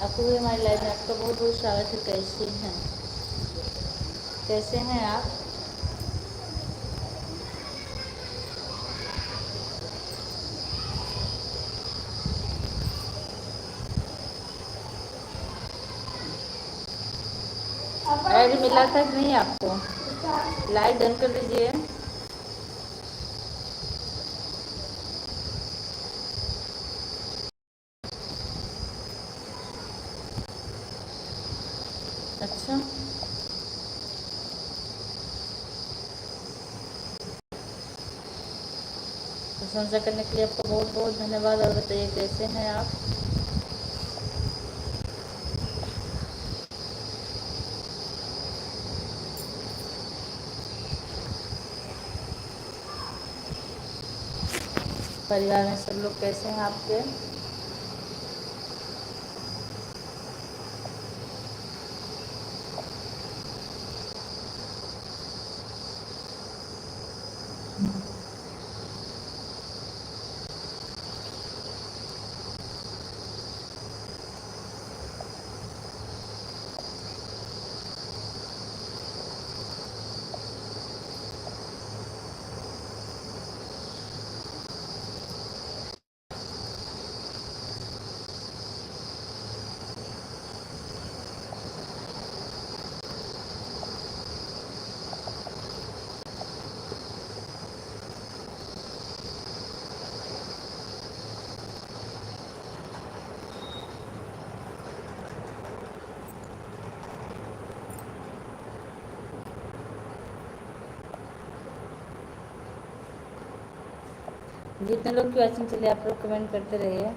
आपको भी हमारी लाइफ में आपका बहुत बहुत स्वागत है। कैसे हैं? कैसे हैं आप? ऐड मिला था कि नहीं आपको? लाइक डन कर दीजिए। अच्छा, प्रशंसा करने के लिए आपका बहुत बहुत धन्यवाद। और बताइए कैसे हैं आप? परिवार में सब लोग कैसे हैं आपके? जितने लोग की वॉचिंग चलिए आप लोग कमेंट करते रहिए।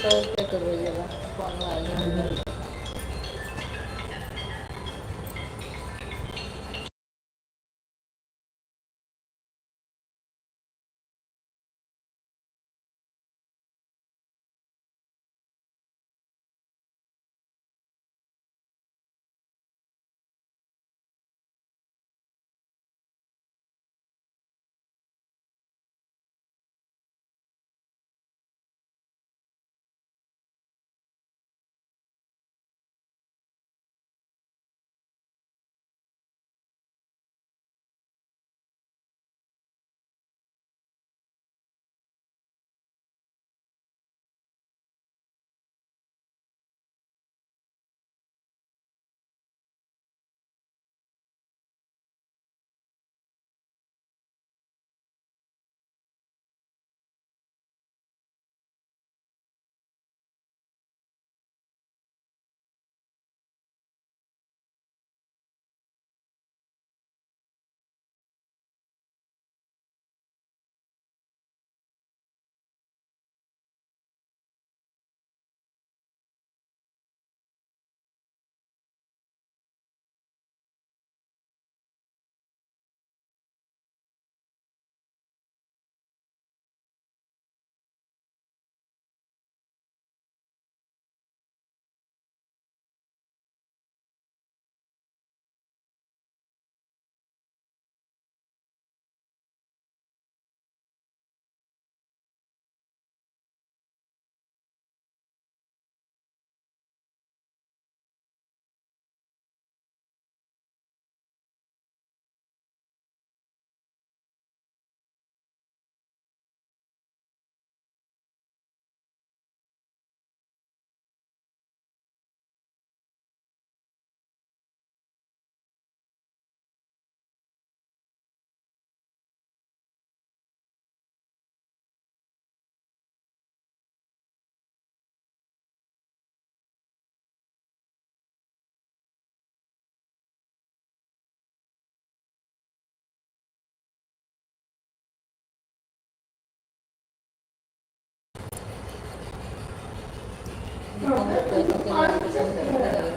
₹100 कर दीजिएगा। लेकिन रिक्वेस्ट करेगा पसंद करेगा।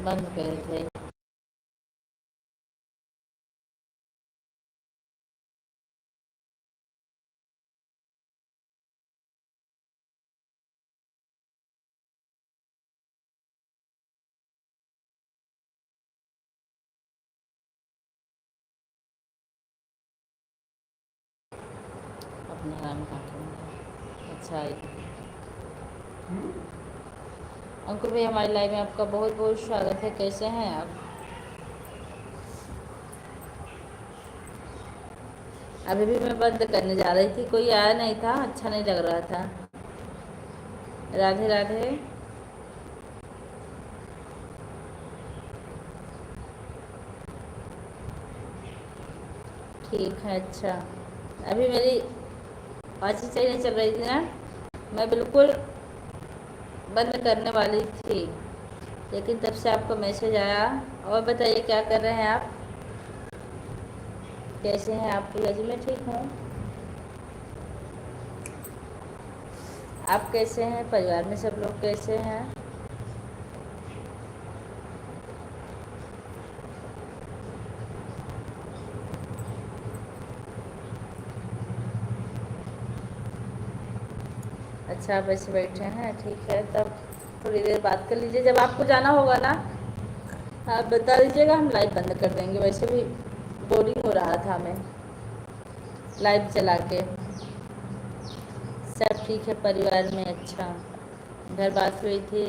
बंद करे थे। अपने काम काटूँगा। अच्छा अंकुर भाई, हमारी लाइव में आपका बहुत बहुत स्वागत है। कैसे हैं आप? अभी भी मैं बंद करने जा रही थी, कोई आया नहीं था, अच्छा नहीं लग रहा था। राधे राधे। ठीक है। अच्छा, अभी मेरी बातचीत सही नहीं चल रही थी ना, मैं बिल्कुल बंद करने वाली थी, लेकिन तब से आपका मैसेज आया। और बताइए क्या कर रहे हैं आप? कैसे हैं आप? जी मैं ठीक हूँ। आप कैसे हैं? परिवार में सब लोग कैसे हैं? अच्छा, आप ऐसे बैठे हैं, ठीक है। तब थोड़ी देर बात कर लीजिए, जब आपको जाना होगा ना आप बता दीजिएगा, हम लाइव बंद कर देंगे। वैसे भी बोरिंग हो रहा था हमें लाइव चला के। सब ठीक है परिवार में। अच्छा, घर बात हुई थी?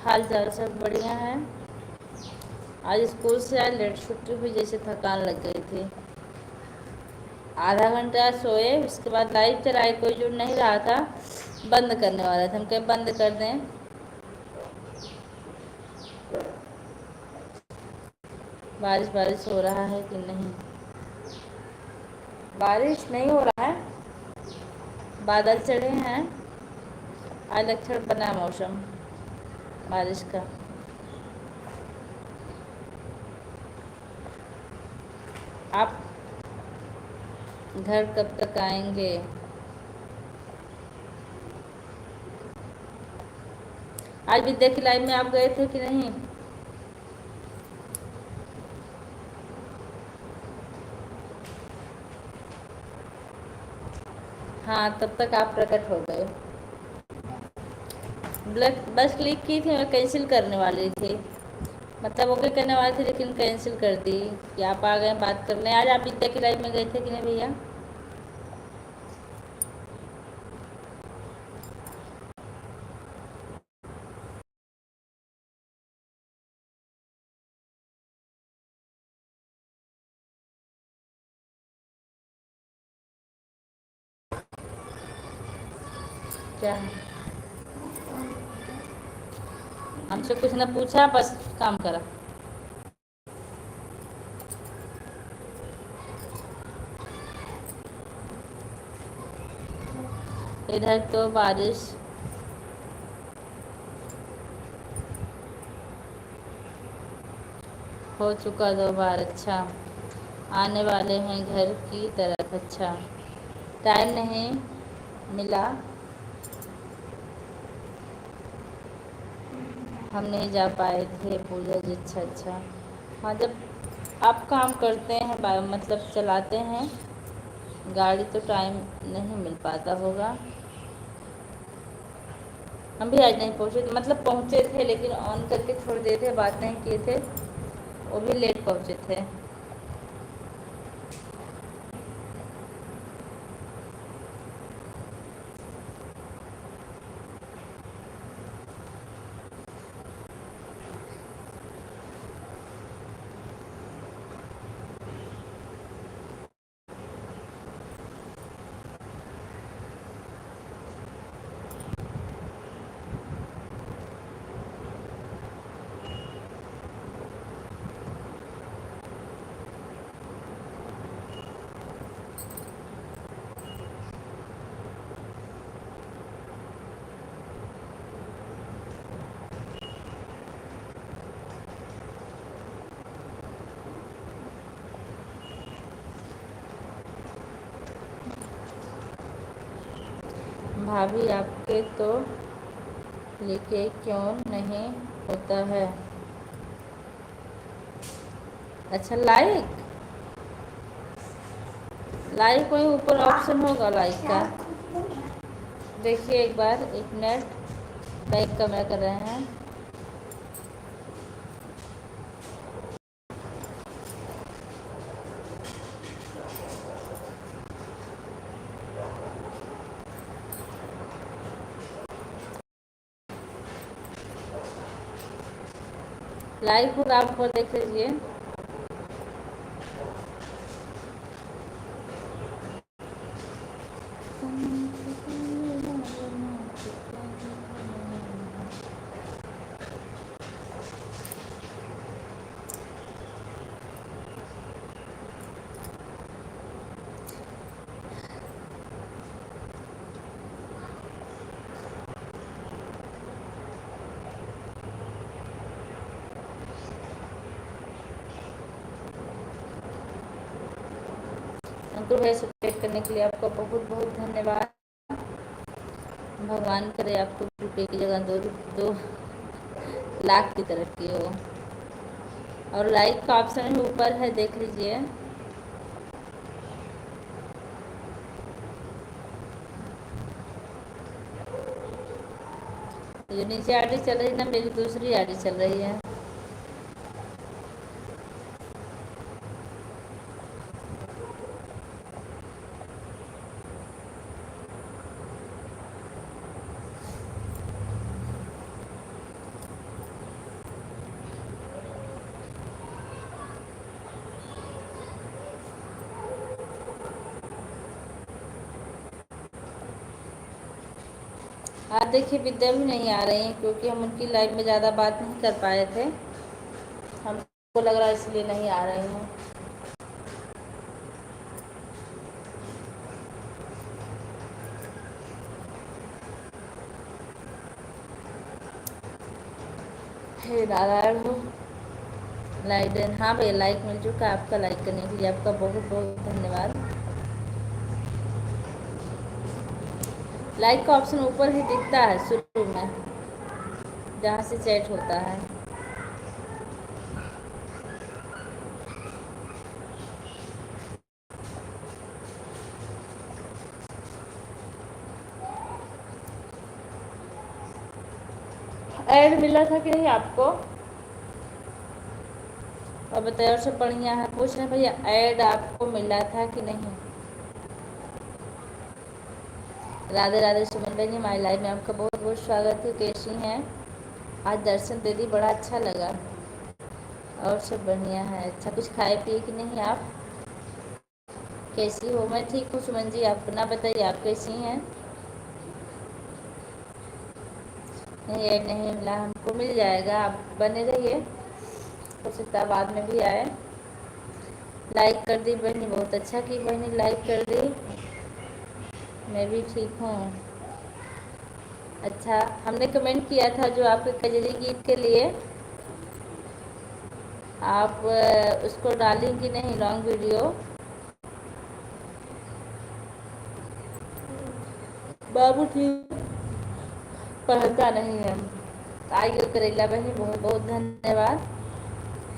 हाल चाल सब बढ़िया है। आज स्कूल से आए लेट, छुट्टी हुई, जैसे थकान लग गई थी। आधा घंटा सोए, उसके बाद लाइव चलाए, कोई जुड़ नहीं रहा था, बंद करने वाला था। हम कहे बंद कर दें। बारिश बारिश हो रहा है कि नहीं? बारिश नहीं हो रहा है, बादल चढ़े हैं। आज लक्षण बना मौसम बारिश का। आप घर कब तक आएंगे? आज विद्या की लाइव में आप गए थे कि नहीं? हाँ, तब तक आप प्रकट हो गए। बस क्लिक की थी, मैं कैंसिल करने वाली थी, मतलब ओके करने वाली थी, लेकिन कैंसिल कर दी कि आप आ गए बात करने। आज आप विद्या की लाइव में गए थे कि नहीं भैया? क्या है? हमसे कुछ न पूछा, बस काम करा। इधर तो बारिश हो चुका 2 बार। अच्छा, आने वाले हैं घर की तरफ। अच्छा, टाइम नहीं मिला, हम नहीं जा पाए थे पूजा जी। अच्छा अच्छा। हाँ, जब आप काम करते हैं, मतलब चलाते हैं गाड़ी, तो टाइम नहीं मिल पाता होगा। हम भी आज नहीं पहुँचे थे, मतलब पहुँचे थे लेकिन ऑन करके छोड़ दिए थे, बात नहीं किए थे, वो भी लेट पहुँचे थे। भाभी आपके तो लिखे क्यों नहीं होता है? अच्छा, लाइक लाइक कोई ऊपर ऑप्शन होगा लाइक का? देखिए एक बार, 1 मिनट, लाइक कैमरा कर रहे हैं। लाइक होगा, आप ऊपर देख लीजिए। अंकुर भाई, सब्सक्राइब करने के लिए आपका बहुत बहुत धन्यवाद। भगवान करे आपको रुपये की जगह 2 लाख की तरक्की हो। और लाइक का ऑप्शन भी ऊपर है, देख लीजिए। जो नीचे आईडी चल रही है ना, मेरी दूसरी आईडी चल रही है। आज देखिए विद्या भी नहीं आ रही है, क्योंकि हम उनकी लाइव में ज़्यादा बात नहीं कर पाए थे, हमको लग रहा है इसलिए नहीं आ रही हैं। हे नारायण हो। लाइक, हाँ भैया, लाइक मिल चुका है। आपका लाइक करने के लिए आपका बहुत बहुत धन्यवाद। लाइक का ऑप्शन ऊपर ही दिखता है शुरू में, जहाँ से चैट होता है। ऐड मिला था कि नहीं आपको? और बताइए, और सब बढ़िया है? पूछ रहे हैं भैया, ऐड आपको मिला था कि नहीं? राधे राधे सुमन जी, माई लाइफ में आपका बहुत बहुत स्वागत है। कैसी हैं? आज दर्शन दे दी, बड़ा अच्छा लगा। और सब बढ़िया है। अच्छा, कुछ खाए पिए कि नहीं आप? कैसी हो? मैं ठीक हूँ सुमन जी, आप अपना बताइए, आप कैसी हैं? नहीं ऐड नहीं मिला, हमको मिल जाएगा, आप बने रहिए, हो सकता है बाद में भी आए। लाइक कर दी बहनी, बहुत अच्छा की बहनी, लाइक कर दी। मैं भी ठीक हूँ। अच्छा, हमने कमेंट किया था जो आपके कजरी गीत के लिए, आप उसको डालेंगी नहीं लॉन्ग वीडियो। बाबू ठीक पढ़ता नहीं है। आइए करेला बहनी, बहुत बहुत धन्यवाद।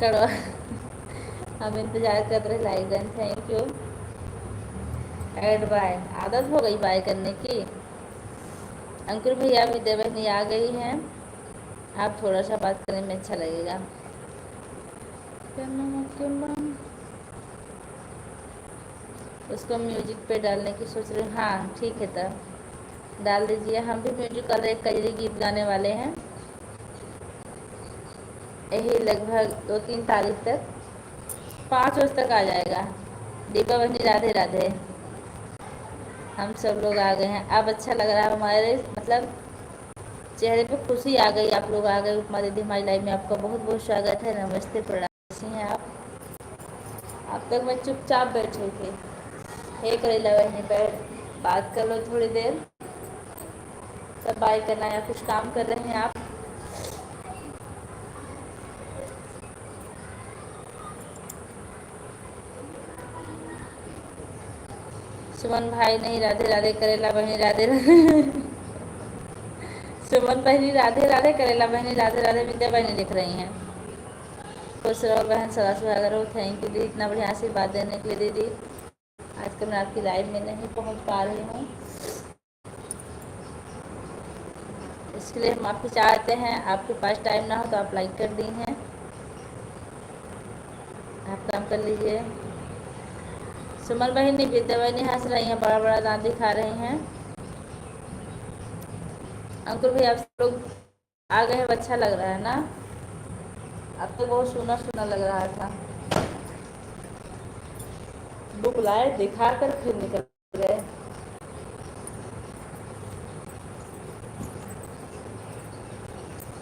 कड़वा हम इंतज़ार कर रहे लाइक डन, थैंक यू। ऐड बाय, आदत हो गई बाय करने की। अंकुर भैया विद्या बहनी आ गई हैं, आप थोड़ा सा बात करने में अच्छा लगेगा। उसको म्यूजिक पे डालने की सोच रही हूँ, हाँ ठीक है तब डाल दीजिए। हम भी म्यूजिक वाले कजरी गीत गाने वाले हैं, यही लगभग 2-3 तारीख तक, 5 रोज तक आ जाएगा। दीपा बहनी राधे राधे। हम सब लोग आ गए हैं, अब अच्छा लग रहा है, हमारे मतलब चेहरे पे खुशी आ गई। आप लोग आ गए, उपमा दीदी हमारी लाइफ में, आपका बहुत बहुत स्वागत है। नमस्ते, प्रणाम, कैसी हैं आप? अब तक मैं चुपचाप बैठी थी। हे करेला बहनी, बैठ बात कर लो थोड़ी देर, तब बाय करना, या कुछ काम कर रहे हैं आप? सुमन भाई नहीं, राधे राधे, करेला बहनी राधे राधे। सुमन बहनी राधे राधे, करेला बहनी राधे राधे, विद्या बहनी लिख रही हैं। खुश रहो बहन, सदा सुहागर रहो। थैंक यू दीदी, इतना बढ़िया आशीर्वाद देने के लिए दीदी। आजकल मैं आपकी लाइव में नहीं पहुंच पा रही हूँ, इसके लिए हम आपसे चाहते हैं, आपके पास टाइम ना हो तो आप लाइक कर दी हैं, आप काम कर लीजिए। सुमन बहनी, विद्या बहनी हंस रही हैं, बड़ा बड़ा दांत दिखा रही हैं। अंकुर भाई, आप सब लोग आ गए हैं, अच्छा लग रहा है ना? अब तो बहुत सुना सुना लग रहा था। बुक लाए, दिखा कर फिर निकल गए।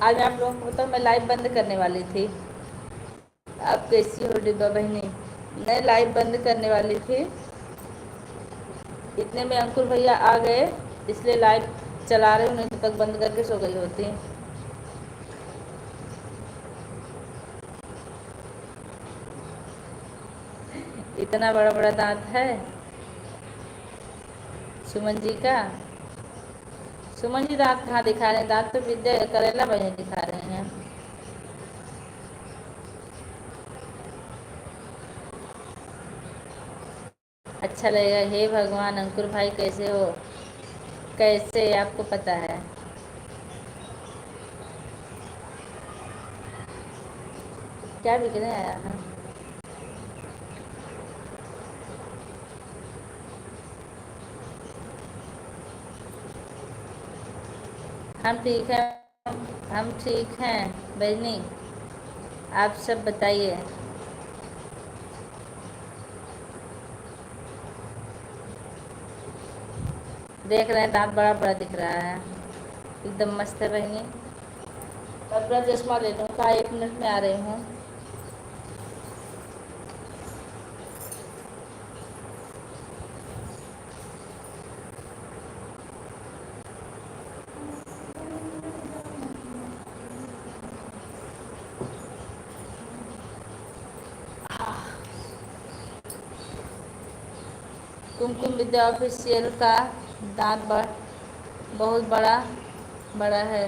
आज आप लोगों को बताऊँ, मैं लाइव बंद करने वाली थी। आप कैसी हो डिब्बा बहनी? मैं लाइव बंद करने वाली थी, इतने में अंकुर भैया आ गए, इसलिए लाइव चला रही हूँ, नहीं तो तक बंद करके सो गई होती। इतना बड़ा बड़ा दांत है सुमन जी का। सुमन जी दांत कहाँ दिखा रहे हैं? दांत तो विद्या करेला बहनी दिखा रहे हैं। अच्छा लगेगा। हे भगवान, अंकुर भाई कैसे हो? कैसे आपको पता है? क्या बिकने आया है? हम ठीक हैं, हम ठीक हैं बहनी, आप सब बताइए। देख रहे हैं, दांत बड़ा बड़ा दिख रहा है, एकदम मस्त है बहनी। अपना चश्मा ले लूँ का? 1 मिनट में आ रही हूँ। कुमकुम विद्या ऑफिशियल का दांत बहुत बड़ा बड़ा है।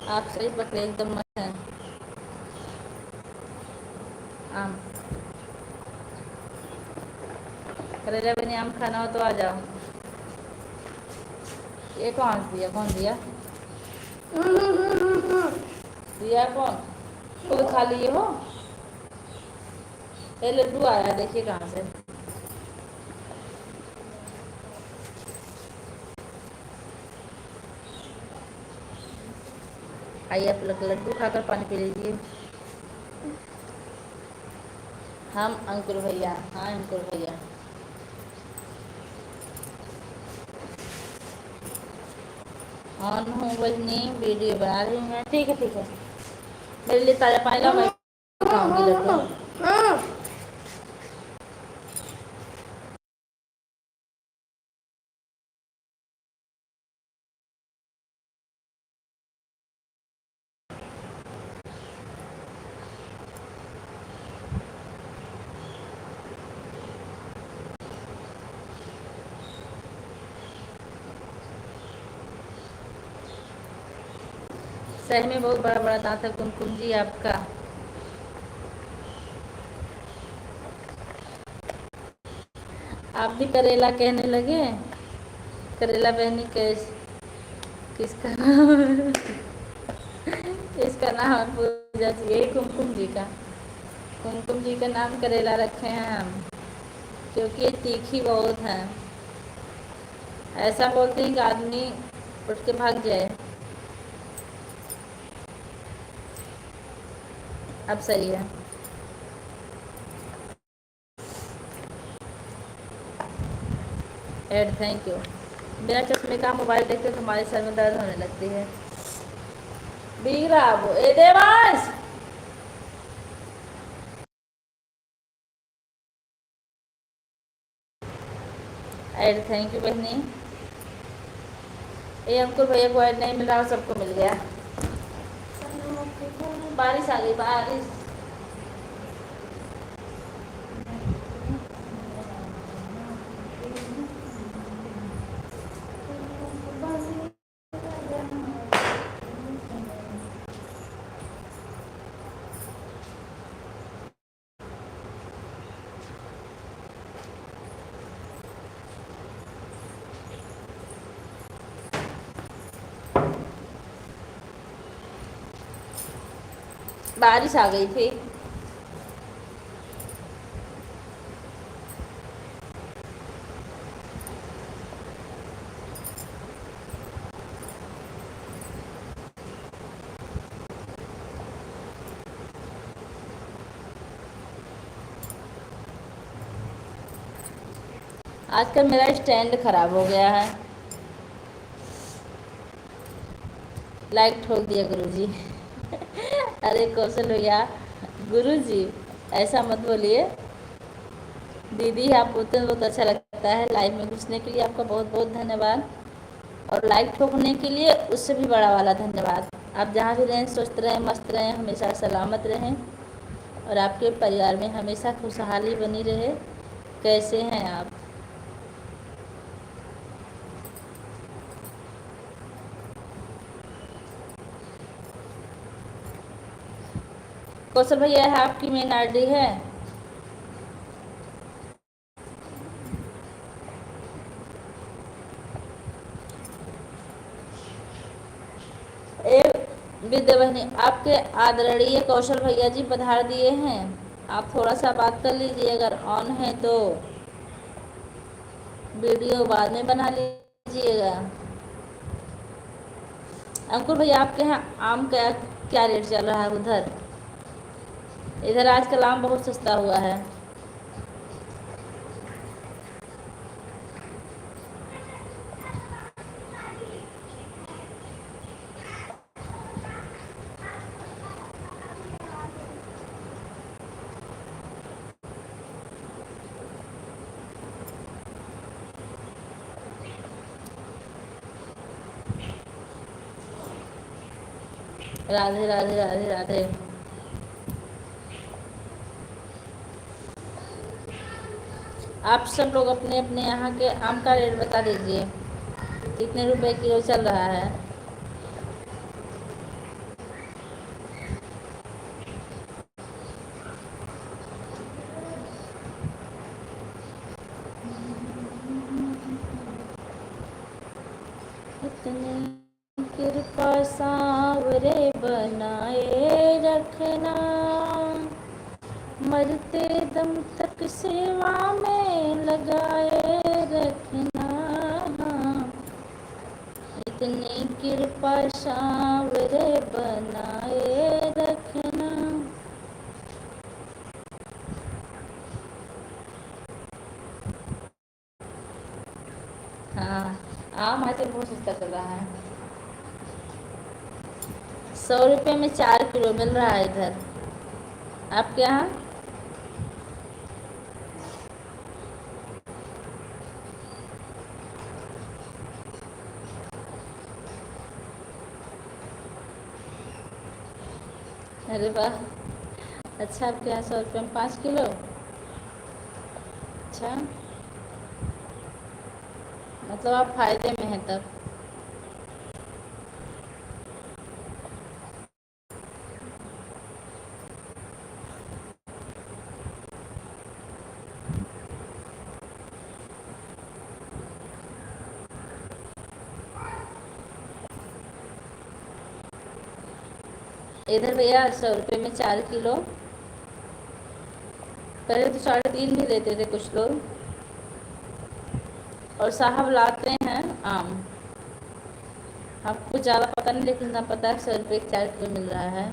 आप सही पकड़े, एकदम मस्त है। आम, करेला बनी, आम खाना हो तो आ जाओ। ये कौन दिया? कौन दिया? दिया कौन? खुद खा लिए हो? ये लड्डू आया, देखिए कहाँ से। आइए, आप लोग लड्डू खाकर पानी पी लीजिए। हम अंकुर भैया, हाँ अंकुर भैया। ऑन हूँ बजनी, वीडियो बना रही हूँ मैं। ठीक है ठीक है, मेरे लिए ताज़ा पानी लाओ, मैं खाऊंगी लड्डू। सही में बहुत बड़ा बड़ा दांत है कुमकुम जी आपका। आप भी करेला कहने लगे। करेला बहनी कैस किसका नाम है? इसका नाम है पूजा जी, यही कुमकुम जी का। कुमकुम जी का नाम करेला रखे हैं हम, क्योंकि ये तीखी बहुत है। ऐसा बोलते हैं कि आदमी उठ के भाग जाए। अब सही है। एड थैंक यू। बिना चश्मे का मोबाइल देखते तो हमारे सर में दर्द होने लगती है। बीरा वो ए देवांश। एड थैंक यू बहनी। ये अंकुर भैया को ऐड नहीं मिल रहा, सबको मिल गया। बारिश आ गई, बारिश। बारिश आ गई थी। आजकल मेरा स्टैंड खराब हो गया है। लाइक ठोक दिया गुरुजी। अरे कौशल भैया, गुरुजी ऐसा मत बोलिए। दीदी आप बोलते हैं बहुत अच्छा लगता है। लाइव में घुसने के लिए आपका बहुत बहुत धन्यवाद, और लाइक ठोकने के लिए उससे भी बड़ा वाला धन्यवाद। आप जहाँ भी रहें स्वस्थ रहें, मस्त रहें, हमेशा सलामत रहें, और आपके परिवार में हमेशा खुशहाली बनी रहे। कैसे हैं आप? कौशल भैया है आपकी मेन आईडी है? एक विद्या बहनी, आपके आदरणीय कौशल भैया जी पधार दिए हैं। आप थोड़ा सा बात कर लीजिए, अगर ऑन है तो वीडियो बाद में बना लीजिएगा। अंकुर भैया आपके यहाँ आम का क्या रेट चल रहा है उधर? इधर आजकल आम बहुत सस्ता हुआ है। राधे राधे राधे राधे। आप सब लोग अपने अपने यहाँ के आम का रेट बता दीजिए, कितने रुपए किलो चल रहा है? इतनी कृपा सांवरे बनाए रखना, मरते दम तक सेवा में लगाए रखना। इतनी कृपा सांवरे बनाए रखना। हाँ, आम आज बहुत सस्ता चल रहा है। 100 रुपये में 4 किलो मिल रहा है इधर। आपके यहाँ? अरे वाह। अच्छा, आपके यहाँ 100 रुपये में 5 किलो। अच्छा, मतलब आप फायदे में हैं तब। इधर भैया 100 रुपये में 4 किलो। पहले तो 3.5 भी लेते थे कुछ लोग। और साहब लाते हैं आम। आपको ज़्यादा पता नहीं, लेकिन ना पता है 100 रुपये के 4 किलो मिल रहा है।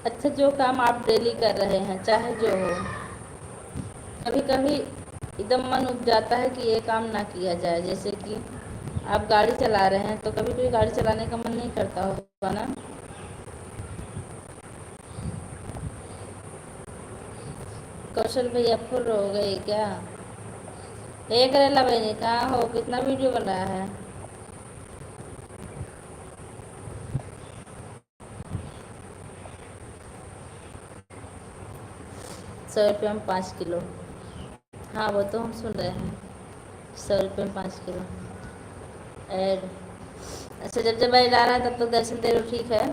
अच्छा, जो काम आप डेली कर रहे हैं चाहे जो हो, कभी कभी एकदम मन उब जाता है कि ये काम ना किया जाए। जैसे कि आप गाड़ी चला रहे हैं तो कभी कभी गाड़ी चलाने का मन नहीं करता होगा ना। कौशल भैया फुल हो गए क्या? हे करेला बहनी, कहाँ हो? कितना वीडियो बन रहा है? सौ रुपये में 5 किलो। हाँ, वो तो हम सुन रहे हैं। 100 रुपये में 5 किलो ऐड। अच्छा, जब जब ऐड आ रहा है तब तो दर्शन दे रहे हो, ठीक है।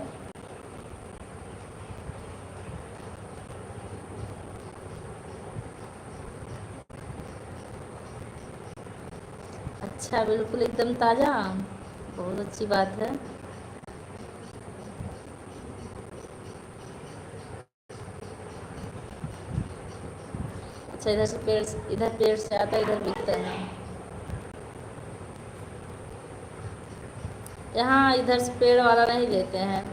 अच्छा, बिल्कुल एकदम ताज़ा। बहुत अच्छी बात है। अच्छा, इधर पेड़ से आता है, इधर बिकता है। यहाँ इधर से पेड़ वाला नहीं देते हैं।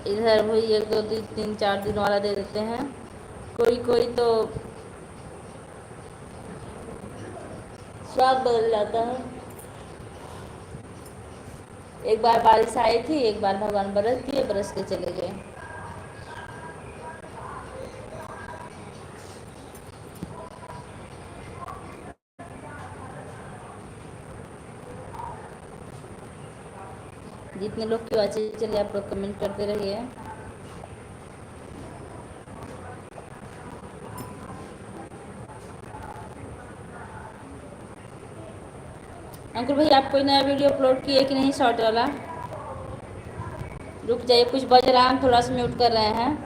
इधर वही 1 2 3 4 दिन वाला दे देते हैं। कोई कोई तो स्वाद बदल जाता है। एक बार बारिश आई थी, एक बार भगवान बरस दिए, बरस के चले गए। जितने लोग की बातचीत चलिए, आप लोग कमेंट करते रहिए। अंकुर भाई, आप कोई नया वीडियो अपलोड किए कि नहीं? शॉर्ट वाला। रुक जाइए, कुछ बज रहा है, हम थोड़ा सा म्यूट कर रहे हैं।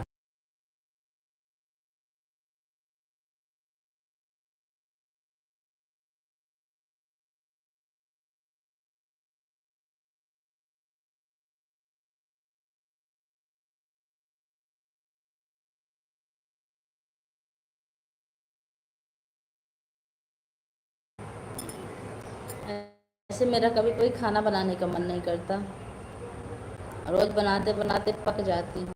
ऐसे मेरा कभी कोई खाना बनाने का मन नहीं करता। रोज़ बनाते बनाते पक जाती हूँ।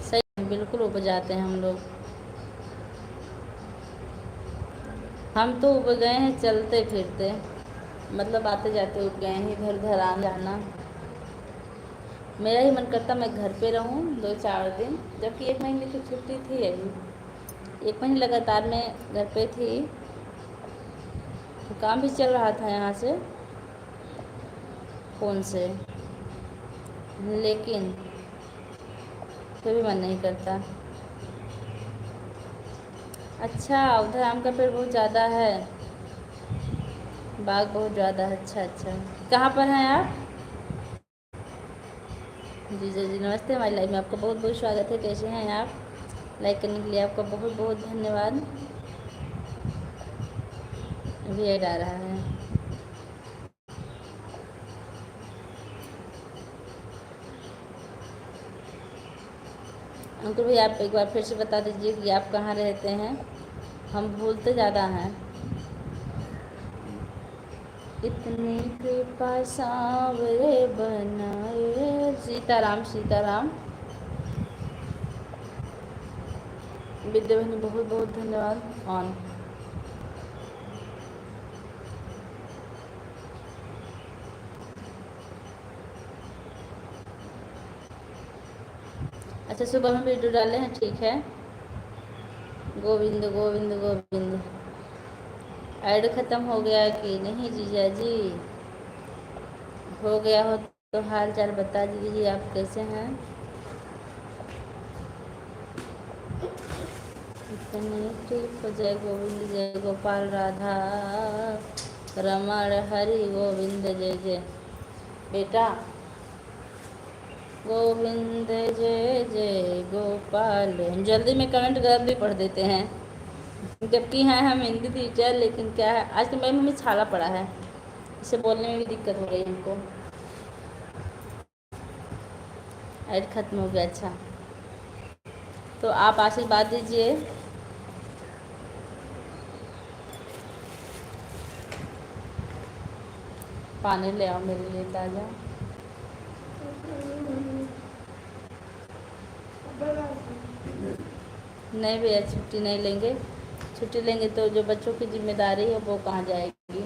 सही, बिल्कुल उब जाते हैं हम लोग। हम तो उब गए हैं चलते फिरते, मतलब आते जाते उब गए हैं, इधर उधर आना जाना। मेरा ही मन करता मैं घर पे रहूं 2 4 दिन, जबकि 1 महीने की छुट्टी थी अभी। 1 महीने लगातार मैं घर पे थी, तो काम भी चल रहा था यहाँ से फ़ोन से, लेकिन फिर भी मन नहीं करता। अच्छा, उधर आम का पेड़ बहुत ज़्यादा है, बाग बहुत ज़्यादा है। अच्छा अच्छा, कहाँ पर हैं आप? जी जी जी, नमस्ते। हमारी लाइव में आपका बहुत बहुत स्वागत है। कैसे हैं आप? लाइक करने के लिए आपका बहुत बहुत धन्यवाद। अभी ऐड आ रहा है। अंकुर भाई, आप एक बार फिर से बता दीजिए कि आप कहाँ रहते हैं, हम भूलते ज़्यादा हैं। इतनी कृपा सांवरे बनाए। सीताराम सीताराम। विद्या बहनी बहुत बहुत धन्यवाद। ऑन। अच्छा, सुबह में वीडियो डाले हैं, ठीक है। गोविंद गोविंद गोविंद। ऐड खत्म हो गया कि नहीं जीजा जी? हो गया हो तो हाल चाल बता दीजिए, आप कैसे हैं? इतनी कृपा। जय गोविंद जय गोपाल राधा रमण हरि गोविंद जय जय। बेटा गोविंद जय जय गोपाल। हम जल्दी में कमेंट गलत भी पढ़ देते हैं, जबकि हैं हम हिंदी टीचर, लेकिन क्या है आज तो मेरे मुँह में छाला पड़ा है, इसे बोलने में भी दिक्कत हो रही है हमको। ऐड खत्म हो गया। अच्छा, तो आप आशीर्वाद दीजिए। पानी ले आओ मेरे लिए ताज़ा। नहीं भैया, छुट्टी नहीं लेंगे। छुट्टी लेंगे तो जो बच्चों की जिम्मेदारी है वो कहाँ जाएगी।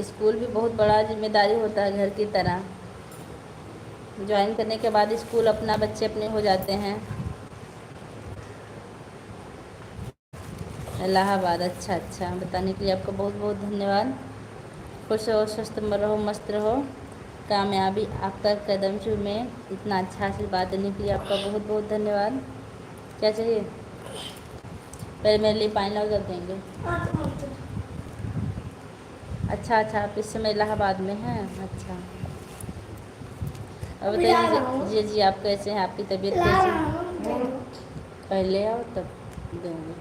स्कूल भी बहुत बड़ा जिम्मेदारी होता है, घर की तरह। ज्वाइन करने के बाद स्कूल अपना, बच्चे अपने हो जाते हैं। इलाहाबाद। अच्छा अच्छा, बताने के लिए आपका बहुत बहुत धन्यवाद। खुश रहो, स्वस्थ रहो, मस्त रहो, कामयाबी आपका कदम चूमे। इतना अच्छा आशीर्वाद देने के लिए आपका बहुत बहुत धन्यवाद। क्या चाहिए? पहले मेरे लिए पानी लाओ, जब देंगे। अच्छा अच्छा, आप इस समय इलाहाबाद में हैं। अच्छा, अब बताइए जी जी, आप कैसे हैं? आपकी तबीयत कैसी है? पहले आओ तब देंगे।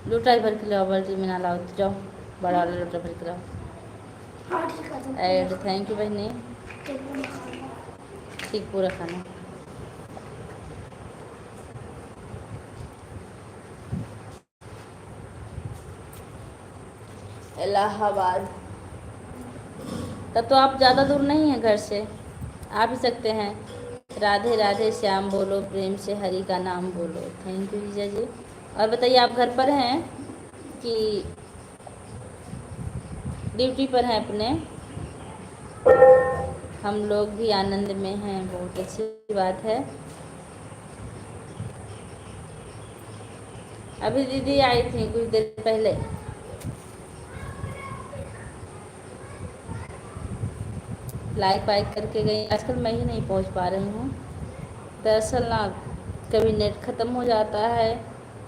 लोटा भर के लाओ, बाल्टी में ना लाओ तो जाओ, बड़ा वाला लोटा भर के लाओ। ऐड थैंक यू बहनी। ठीक, पूरा खाना। इलाहाबाद। तब तो आप ज़्यादा दूर नहीं हैं घर से, आ भी सकते हैं। राधे राधे श्याम बोलो, प्रेम से हरि का नाम बोलो। थैंक यू जीजा जी। और बताइए, आप घर पर हैं कि ड्यूटी पर हैं अपने? हम लोग भी आनंद में हैं, बहुत अच्छी बात है। अभी दीदी आई थी कुछ देर पहले। लाइक वाइक करके गई। आजकल मैं ही नहीं पहुंच पा रही हूँ, दरअसल ना कभी नेट ख़त्म हो जाता है,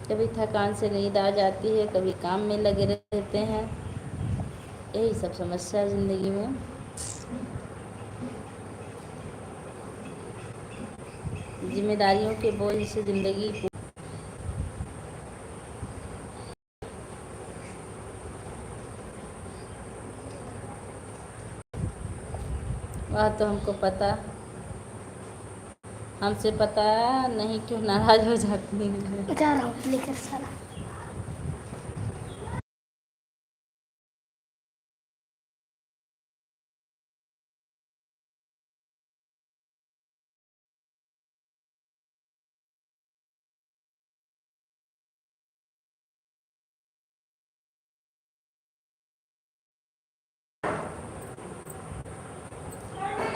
कभी थकान से नींद आ जाती है, कभी काम में लगे रहते हैं। यही सब समस्या है ज़िंदगी में। जिम्मेदारियों के बोझ से ज़िंदगी को। वह तो हमको पता, हमसे पता नहीं क्यों नाराज हो जाती है। लेकर सारा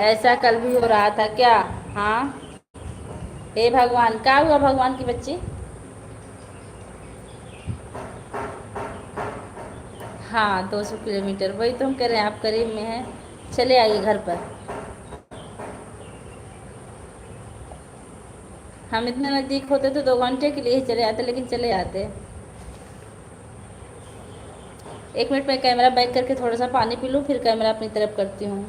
ऐसा कल भी हो रहा था क्या? हाँ, हे भगवान, क्या हुआ भगवान की बच्ची? हाँ, 200 किलोमीटर, वही तो हम कह रहे हैं, आप करीब में हैं। चले आइए घर पर। हम इतने नज़दीक होते तो 2 घंटे के लिए ही चले आते, लेकिन चले आते। 1 मिनट में कैमरा बैक करके थोड़ा सा पानी पी लूँ, फिर कैमरा अपनी तरफ करती हूँ।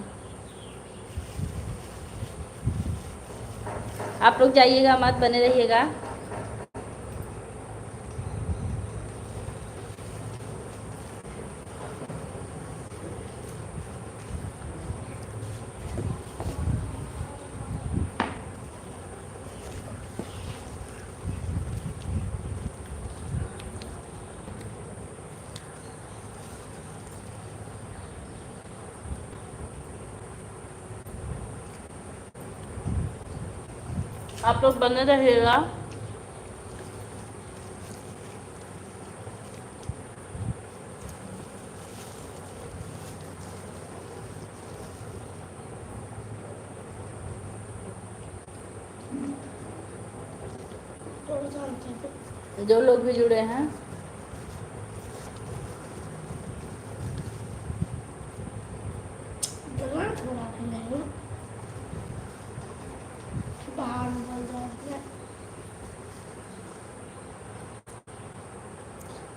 आप लोग जाइएगा मत, बने रहिएगा। आप लोग बने रहिएगा। जो लोग भी जुड़े हैं,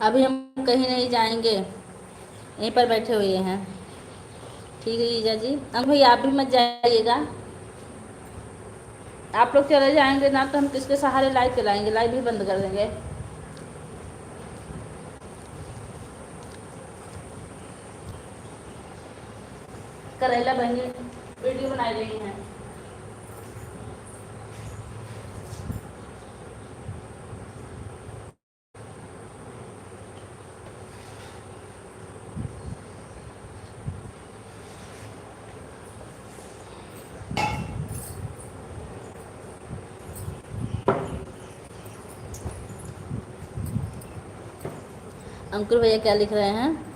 अभी हम कहीं नहीं जाएंगे, यहीं पर बैठे हुए हैं। ठीक है जीजा जी। अब भाई आप भी मत जाइएगा। आप लोग चले जाएंगे ना तो हम किसके सहारे लाइव चलाएंगे, लाइव भी बंद कर देंगे। करेला बहनी वीडियो बना रही हैं। अंकुर भैया क्या लिख रहे हैं?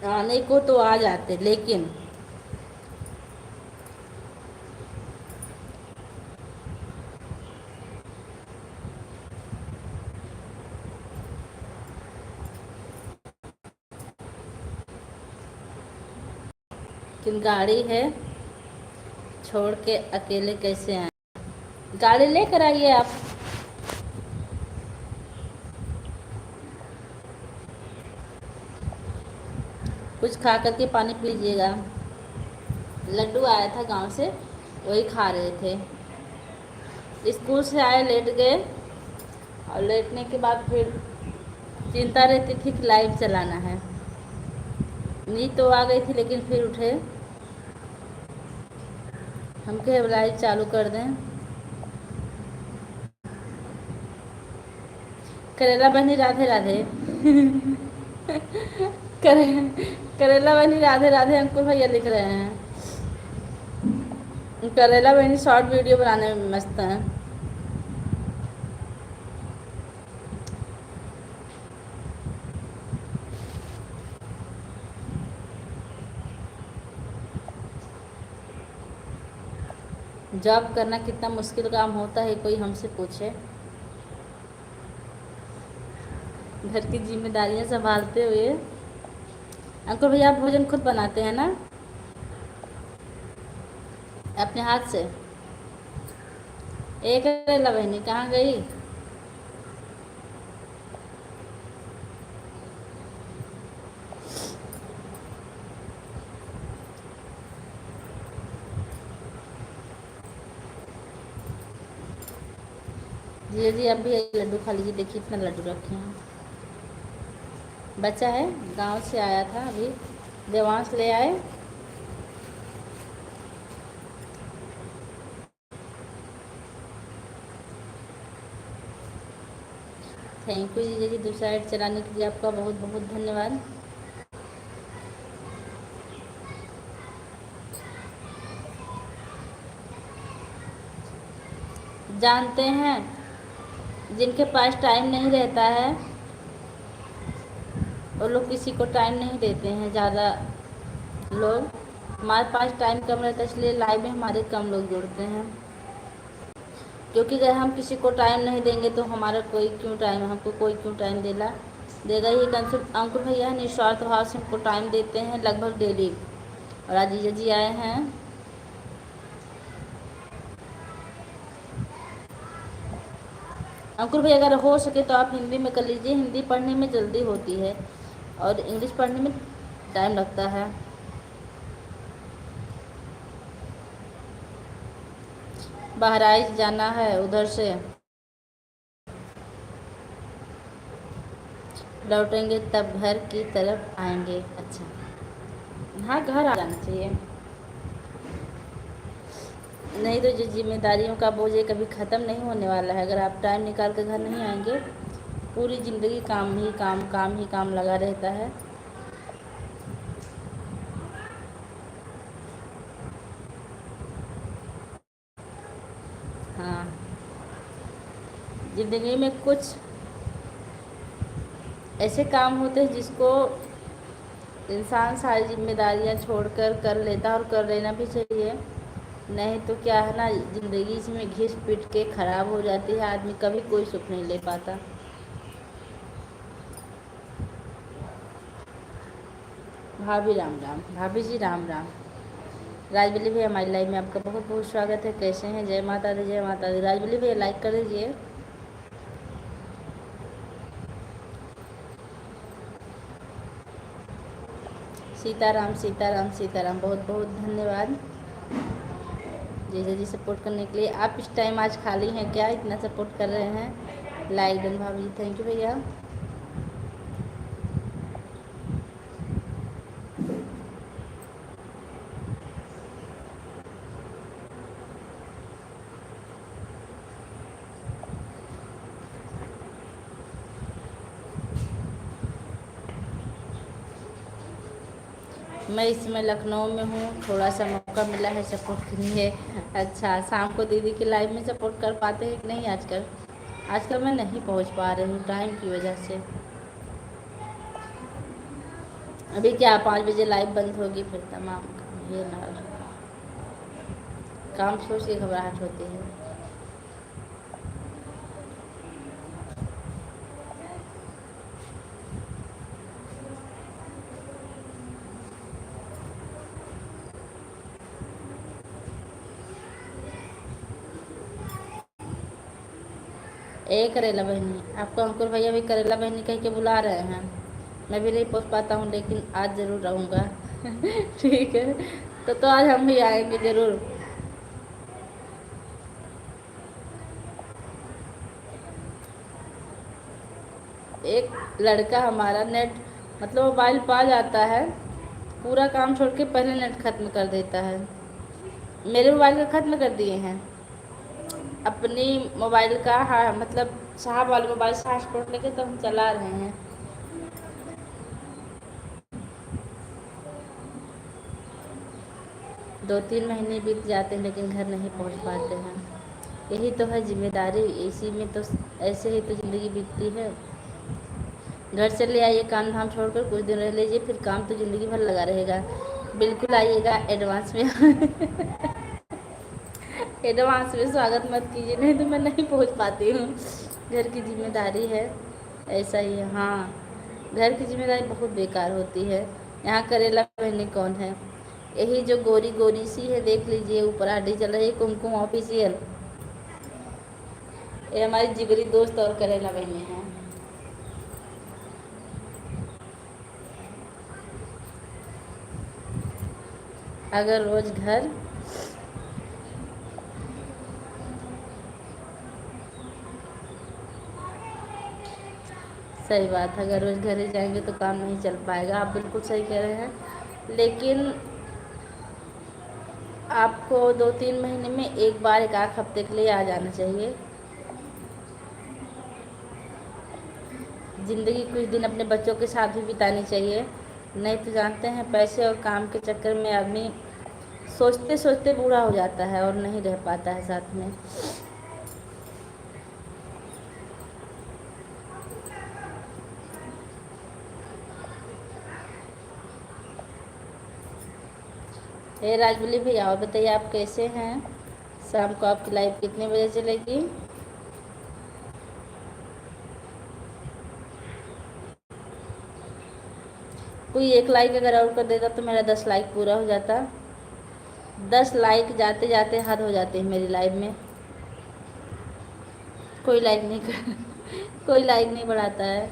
आने को तो आ जाते, लेकिन गाड़ी है, छोड़ के अकेले कैसे आए? गाड़ी लेकर आइए आप। कुछ खा करके पानी पी लीजिएगा। लड्डू आया था गांव से, वही खा रहे थे। स्कूल से आए, लेट गए, और लेटने के बाद फिर चिंता रहती थी कि लाइव चलाना है। नींद तो आ गई थी, लेकिन फिर उठे, हम कहे लाइव चालू कर दें। करेला बनी राधे राधे। करे, करेला बनी राधे राधे अंकुर भैया लिख रहे हैं। करेला बनी शॉर्ट वीडियो बनाने में मस्त है। जॉब करना कितना मुश्किल काम होता है, कोई हमसे पूछे। घर की जिम्मेदारियां संभालते हुए। अंकुर भैया आप भोजन खुद बनाते हैं ना, अपने हाथ से? एक करेला बहनी कहाँ गई? जी जी, अब भी लड्डू खा लीजिए। देखिए इतना लड्डू रखे हैं। बच्चा है, गांव से आया था अभी, देवांश ले आए। थैंक यू जी जी, दूसरा ऐड चलाने के लिए आपका बहुत बहुत धन्यवाद। जानते हैं, जिनके पास टाइम नहीं रहता है वो लोग किसी को टाइम नहीं देते हैं। ज़्यादा लोग, हमारे पास टाइम कम रहता है, इसलिए लाइव में हमारे कम लोग जुड़ते हैं। क्योंकि अगर हम किसी को टाइम नहीं देंगे तो हमारा कोई क्यों टाइम, हमको कोई क्यों टाइम देगा ही। अंकुर भैया निस्वार्थ भाव से हमको टाइम देते हैं लगभग डेली। और आज जीजा जी आए हैं। अंकुर भैया अगर हो सके तो आप हिंदी में कर लीजिए, हिंदी पढ़ने में जल्दी होती है और इंग्लिश पढ़ने में टाइम लगता है। बहराइच जाना है, उधर से लौटेंगे तब घर की तरफ आएंगे। अच्छा हाँ, घर आ जाना चाहिए, नहीं तो जो जिम्मेदारियों का बोझ है कभी ख़त्म नहीं होने वाला है। अगर आप टाइम निकाल कर घर नहीं आएंगे, पूरी ज़िंदगी काम ही काम, काम ही काम लगा रहता है। हाँ, ज़िंदगी में कुछ ऐसे काम होते हैं जिसको इंसान सारी जिम्मेदारियां छोड़कर कर लेता है, और कर लेना भी चाहिए। नहीं तो क्या है ना, ज़िंदगी इसमें घिस पिट के ख़राब हो जाती है, आदमी कभी कोई सुख नहीं ले पाता। भाभी राम राम, भाभी जी राम राम। राजबली भैया हमारी लाइव में आपका बहुत बहुत स्वागत है। कैसे हैं? जय माता दी, जय माता दी। राजबली भैया लाइक कर दीजिए। सीताराम सीताराम सीताराम, बहुत बहुत धन्यवाद जी सपोर्ट करने के लिए। आप इस टाइम आज खाली हैं क्या? इतना सपोर्ट कर रहे हैं। लाइक डन भाभी, थैंक यू भैया। मैं इस समय लखनऊ में हूँ, थोड़ा सा मौका मिला है सपोर्ट के लिए। अच्छा, शाम को दीदी की लाइव में सपोर्ट कर पाते हैं कि नहीं? आजकल आजकल मैं नहीं पहुँच पा रही हूँ टाइम की वजह से। अभी क्या 5 बजे लाइव बंद होगी, फिर तमाम ये ना काम सोच के घबराहट होती है। करेला बहनी, आपको अंकुर भैया भी करेला बहनी कह के बुला रहे हैं। मैं भी नहीं पहुंच पाता हूं, लेकिन आज ज़रूर रहूँगा। ठीक है, तो आज हम भी आएंगे ज़रूर। एक लड़का हमारा नेट मतलब मोबाइल पा जाता है, पूरा काम छोड़ के पहले नेट ख़त्म कर देता है। मेरे मोबाइल का ख़त्म कर दिए हैं, अपनी मोबाइल का। हाँ, मतलब साहब वाले मोबाइल से हॉटस्पॉट लेके तो हम चला रहे हैं। दो तीन महीने बीत जाते हैं लेकिन घर नहीं पहुंच पाते हैं। यही तो है जिम्मेदारी, इसी में तो ऐसे ही तो ज़िंदगी बीतती है। घर से ले आइए काम धाम छोड़कर, कुछ दिन रह लीजिए, फिर काम तो ज़िंदगी भर लगा रहेगा। बिल्कुल आइएगा, एडवांस में। एडवांस में स्वागत मत कीजिए, नहीं तो मैं नहीं पहुंच पाती हूँ। घर की जिम्मेदारी है, ऐसा ही है। हाँ, घर की जिम्मेदारी बहुत बेकार होती है। यहाँ करेला बहनी कौन है? यही जो गोरी गोरी सी है, देख लीजिए ऊपर आडी चल रही है, कुमकुम ऑफिशियल। ये हमारी जिगरी दोस्त और करेला बहनी है। अगर रोज़ घर सही बात है, अगर रोज़ घर ही जाएंगे तो काम नहीं चल पाएगा। आप बिल्कुल सही कह रहे हैं, लेकिन आपको 2-3 महीने में एक बार, एक आध हफ्ते के लिए आ जाना चाहिए। ज़िंदगी कुछ दिन अपने बच्चों के साथ भी बितानी चाहिए। नहीं तो जानते हैं, पैसे और काम के चक्कर में आदमी सोचते सोचते बूढ़ा हो जाता है और नहीं रह पाता है साथ में। राजबली भैया, और बताइए आप कैसे हैं? शाम को आपकी लाइव कितने बजे चलेगी? कोई एक लाइक अगर और कर देता तो मेरा 10 लाइक पूरा हो जाता। 10 लाइक जाते जाते हद हो जाती है मेरी लाइव में। कोई लाइक नहीं कर कोई लाइक नहीं बढ़ाता है।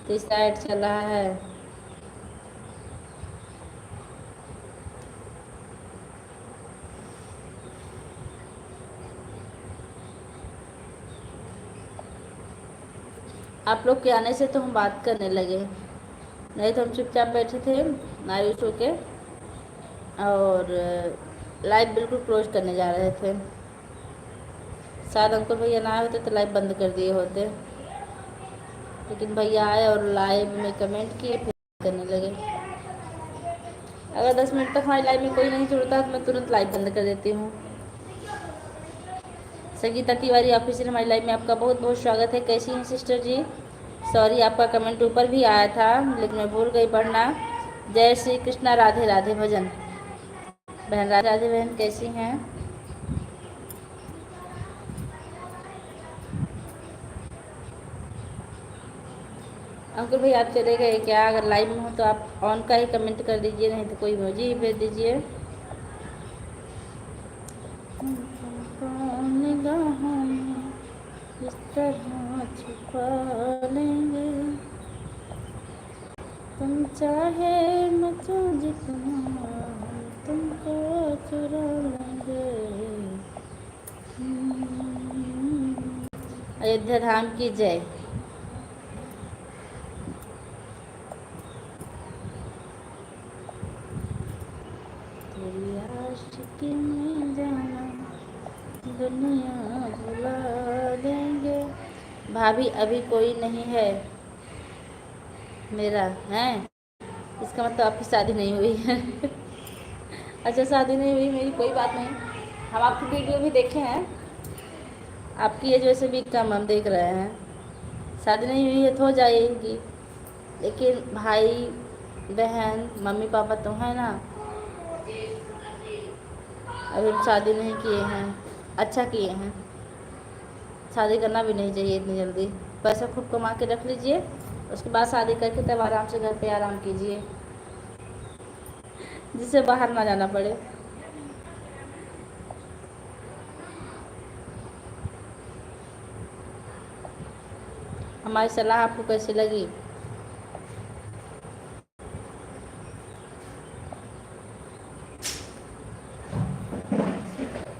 तीसरा ऐड चल रहा है। आप लोग के आने से तो हम बात करने लगे, नहीं तो हम चुपचाप बैठे थे मायूस होके, और लाइव बिल्कुल क्लोज करने जा रहे थे। शायद अंकुर भैया ना आए होते तो लाइव बंद कर दिए होते, लेकिन भैया आए और लाइव में कमेंट किए, फिर करने लगे। अगर 10 मिनट तक हमारी लाइव में कोई नहीं जुड़ता तो मैं तुरंत लाइव बंद कर देती हूँ। संगीता तिवारी ऑफिशियल हमारी लाइव में आपका बहुत बहुत स्वागत है। कैसी हैं सिस्टर जी? सॉरी, आपका कमेंट ऊपर भी आया था लेकिन मैं भूल गई पढ़ना। जय श्री कृष्णा, राधे राधे भजन। बहन राधे राधे बहन, कैसी हैं? अंकुर भाई आप चले गए क्या? अगर लाइव में हो तो आप ऑन का ही कमेंट कर दीजिए, नहीं तो कोई इमोजी ही भेज दीजिए। निगाहों में इस तरह छुपा लेंगे, तुम चाहे मचो जितना तुमको चुरा लेंगे। अयोध्या धाम की जय। तेरी आशिकी में जाना दुनिया भुला देंगे। भाभी अभी कोई नहीं है मेरा है, इसका मतलब आपकी शादी नहीं हुई है। अच्छा, शादी नहीं हुई मेरी, कोई बात नहीं। हम आपकी वीडियो भी देखे हैं, आपकी एज वैसे भी कम हम देख रहे हैं। शादी नहीं हुई है तो हो जाएगी, लेकिन भाई बहन मम्मी पापा तो हैं ना। अभी हम शादी नहीं किए हैं, अच्छा किए हैं। शादी करना भी नहीं चाहिए इतनी जल्दी। पैसा खूब कमा के रख लीजिए, उसके बाद शादी करके तब आराम से घर पे आराम कीजिए, जिससे बाहर ना जाना पड़े। हमारी सलाह आपको कैसी लगी?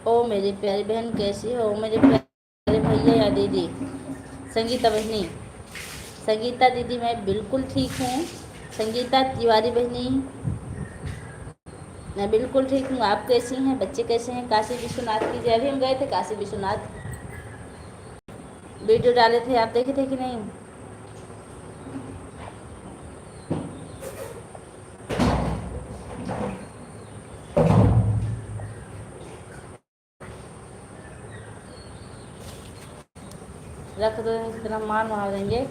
ओ मेरी प्यारी बहन कैसी हो? मेरे प्यारे भैया या दीदी? संगीता बहनी, संगीता दीदी मैं बिल्कुल ठीक हूँ। संगीता तिवारी बहनी मैं बिल्कुल ठीक हूँ। आप कैसी हैं? बच्चे कैसे हैं? काशी विश्वनाथ की जय। अभी हम गए थे काशी विश्वनाथ, वीडियो डाले थे, आप देखे थे कि नहीं? रख दो, इस तरह मार देंगे।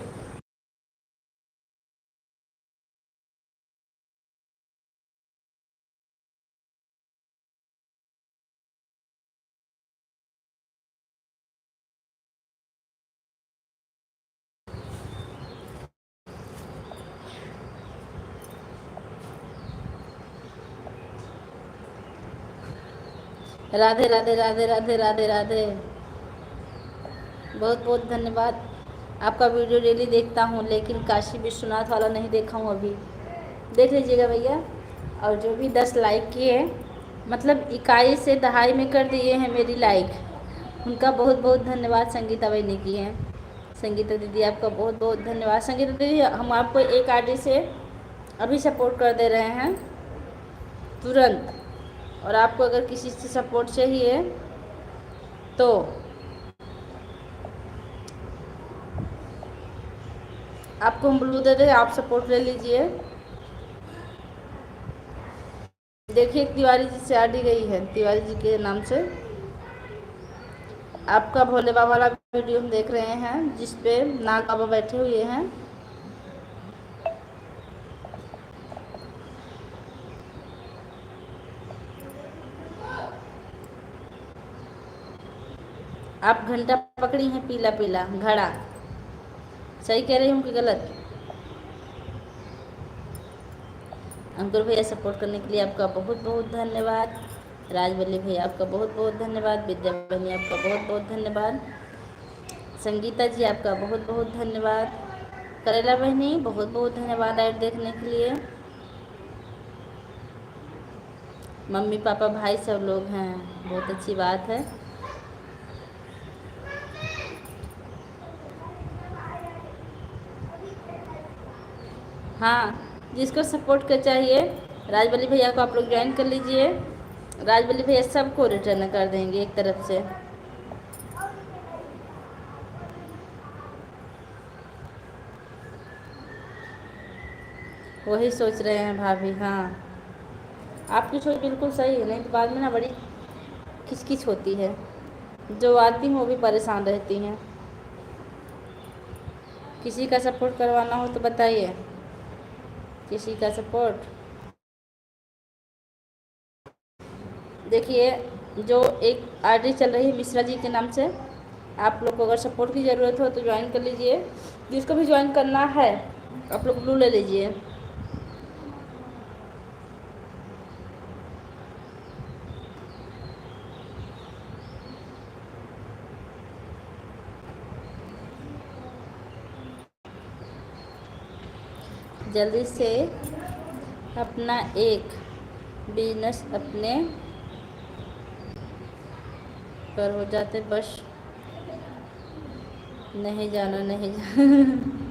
राधे राधे राधे राधे राधे राधे। बहुत बहुत धन्यवाद। आपका वीडियो डेली देखता हूँ लेकिन काशी विश्वनाथ वाला नहीं देखा हूँ अभी, देख लीजिएगा भैया। और जो भी 10 लाइक किए, मतलब इकाई से दहाई में कर दिए हैं मेरी लाइक, उनका बहुत बहुत धन्यवाद। संगीता भाई ने की हैं। संगीता दीदी आपका बहुत बहुत धन्यवाद। संगीता दीदी हम आपको एक आईडी से अभी सपोर्ट कर दे रहे हैं तुरंत, और आपको अगर किसी से सपोर्ट चाहिए तो आपको हम ब्लू दे दें, आप सपोर्ट ले लीजिए। देखिए तिवारी जी से आईडी गई है, तिवारी जी के नाम से। आपका भोले बाबा वाला वीडियो हम देख रहे हैं जिसपे नाग बाबा बैठे हुए हैं। आप घंटा पकड़ी हैं पीला पीला घड़ा, सही कह रही हूँ कि गलत? अंकुर भैया सपोर्ट करने के लिए आपका बहुत बहुत धन्यवाद। राजवल्ली भैया आपका बहुत बहुत धन्यवाद। विद्या बहनी आपका बहुत बहुत धन्यवाद। संगीता जी आपका बहुत बहुत धन्यवाद। करेला बहनी बहुत बहुत धन्यवाद ऐड देखने के लिए। मम्मी पापा भाई सब लोग हैं, बहुत अच्छी बात है। हाँ, जिसको सपोर्ट कर चाहिए राजवल्ली भैया को आप लोग ज्वाइन कर लीजिए। राजवल्ली भैया सबको रिटर्न कर देंगे एक तरफ से। वही सोच रहे हैं भाभी। हाँ, आपकी सोच बिल्कुल सही है, नहीं तो बाद में ना बड़ी खिचखिच होती है। जो आती हैं वो भी परेशान रहती हैं। किसी का सपोर्ट करवाना हो तो बताइए, किसी का सपोर्ट। देखिए, जो एक आरडी चल रही है मिश्रा जी के नाम से, आप लोग को अगर सपोर्ट की ज़रूरत हो तो ज्वाइन कर लीजिए। जिसको भी ज्वाइन करना है आप लोग ब्लू ले लीजिए। जल्दी से अपना एक बिजनेस अपने पर हो जाते, बस नहीं जाना, नहीं जाना